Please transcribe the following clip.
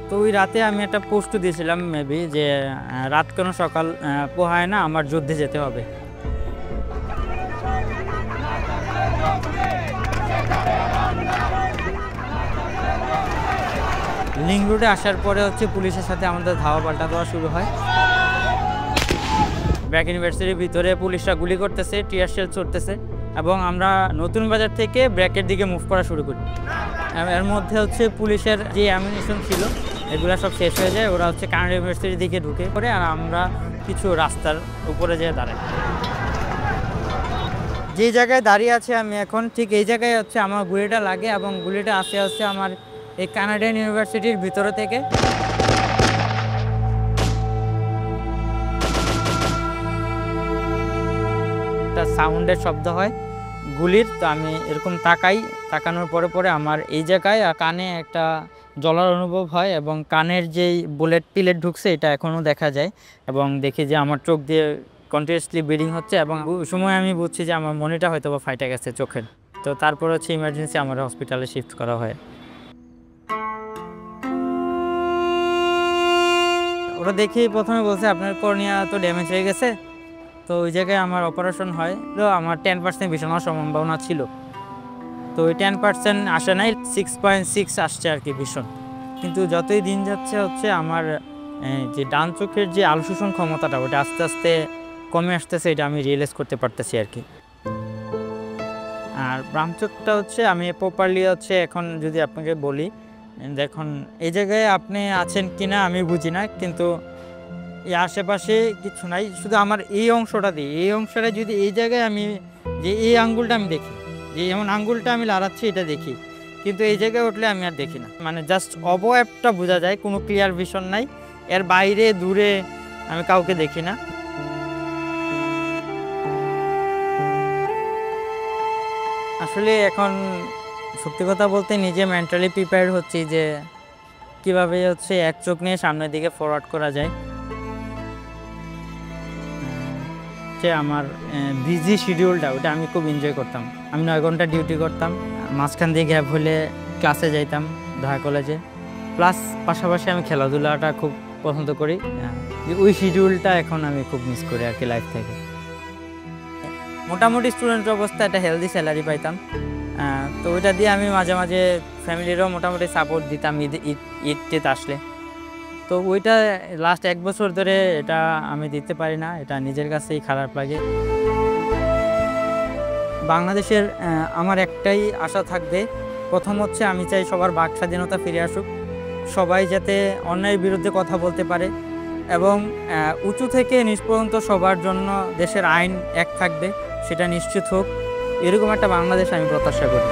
তো ওই রাতে আমি একটা পোস্ট দিয়েছিলাম মেবি যে রাত কোনো সকাল পোহায় না, আমার যুদ্ধে যেতে হবে। লিংক রোডে আসার পরে হচ্ছে পুলিশের সাথে আমাদের ধাওয়া পাল্টা দেওয়া শুরু হয়। ব্র্যাক ইউনিভার্সিটির ভিতরে পুলিশরা গুলি করতেছে, টিয়ার শেল ছুড়তেছে এবং আমরা নতুন বাজার থেকে ব্র্যাকের দিকে মুভ করা শুরু করি। এর মধ্যে হচ্ছে পুলিশের যে অ্যামিনিশন ছিল এগুলো সব শেষ হয়ে যায়। ওরা হচ্ছে কানাডা ইউনিভার্সিটির দিকে ঢুকে পড়ে আর আমরা কিছু রাস্তার উপরে যেয়ে দাঁড়াই। যে জায়গায় দাঁড়িয়ে আছে আমি এখন, ঠিক এই জায়গায় হচ্ছে আমার গুলিটা লাগে এবং গুলিটা আসে হচ্ছে আমার এই কানাডিয়ান ইউনিভার্সিটির ভিতরে থেকে। একটা সাউন্ডের শব্দ হয় গুলির, তো আমি এরকম তাকানোর পরে আমার এই জায়গায় কানে একটা জ্বলার অনুভব হয় এবং কানের যেই বুলেট পিলেট ঢুকছে এটা এখনও দেখা যায় এবং দেখি যে আমার চোখ দিয়ে কন্টিনিউয়াসলি ব্লিডিং হচ্ছে এবং ওই সময় আমি বুঝছি যে আমার মনিটা হয়তো বা ফাইটে গেছে চোখের। তো তারপর হচ্ছে ইমার্জেন্সি আমার হসপিটালে শিফট করা হয়। ওরা দেখি প্রথমে বলছে আপনার কর্নিয়া তো ড্যামেজ হয়ে গেছে, তো ওই জায়গায় আমার অপারেশন হয়। তো আমার 10% ভিশন হওয়ার সম্ভাবনা ছিল, তো ওই 10% আসে নাই, 6.6 আসছে আর কি ভিশন। কিন্তু যতই দিন যাচ্ছে হচ্ছে আমার যে ডান চোখের যে আলো শোষণ ক্ষমতাটা ওটা আস্তে আস্তে কমে আসতেছে, এটা আমি রিয়েলাইজ করতে পারতেছি আর কি। আর বাম চোখটা হচ্ছে আমি প্রপারলি হচ্ছে এখন যদি আপনাকে বলি, দেখুন এই জায়গায় আপনি আছেন কিনা আমি বুঝি না, কিন্তু এই আশেপাশে কিছু নাই, শুধু আমার এই অংশটা দিই, এই অংশটা যদি এই জায়গায় আমি যে এই আঙ্গুলটা আমি দেখি, যে এমন আঙ্গুলটা আমি লাড়াচ্ছি এটা দেখি, কিন্তু এই জায়গায় উঠলে আমি আর দেখি না। মানে জাস্ট অবয়বটা বোঝা যায়, কোনো ক্লিয়ার ভিশন নাই, এর বাইরে দূরে আমি কাউকে দেখি না। আসলে এখন সত্যি কথা বলতে নিজে মেন্টালি প্রিপেয়ার হচ্ছি যে কীভাবে হচ্ছে এক চোখ নিয়ে সামনের দিকে ফরওয়ার্ড করা যায়। যে আমার বিজি শিডিউলটা ওটা আমি খুব এনজয় করতাম। আমি 9 ঘন্টা ডিউটি করতাম, মাঝখান দিয়ে গ্যাপ হলে ক্লাসে যাইতাম ঢাকা কলেজে, প্লাস পাশাপাশি আমি খেলাধুলাটা খুব পছন্দ করি। ওই শিডিউলটা এখন আমি খুব মিস করি আর কি লাইফ থেকে। মোটামুটি স্টুডেন্টের অবস্থা একটা হেলদি স্যালারি পাইতাম, তো ওইটা দিয়ে আমি মাঝে মাঝে ফ্যামিলিরও মোটামুটি সাপোর্ট দিতাম ঈদ আসলে। তো ওইটা লাস্ট 1 বছর ধরে এটা আমি দিতে পারি না, এটা নিজের কাছেই খারাপ লাগে। বাংলাদেশের আমার একটাই আশা থাকবে, প্রথম হচ্ছে আমি চাই সবার বাক স্বাধীনতা ফিরে আসুক, সবাই যাতে অন্যায়ের বিরুদ্ধে কথা বলতে পারে এবং উঁচু থেকে নিচ পর্যন্ত সবার জন্য দেশের আইন এক থাকবে, সেটা নিশ্চিত হোক। এরকম একটা বাংলাদেশ আমি প্রত্যাশা করি।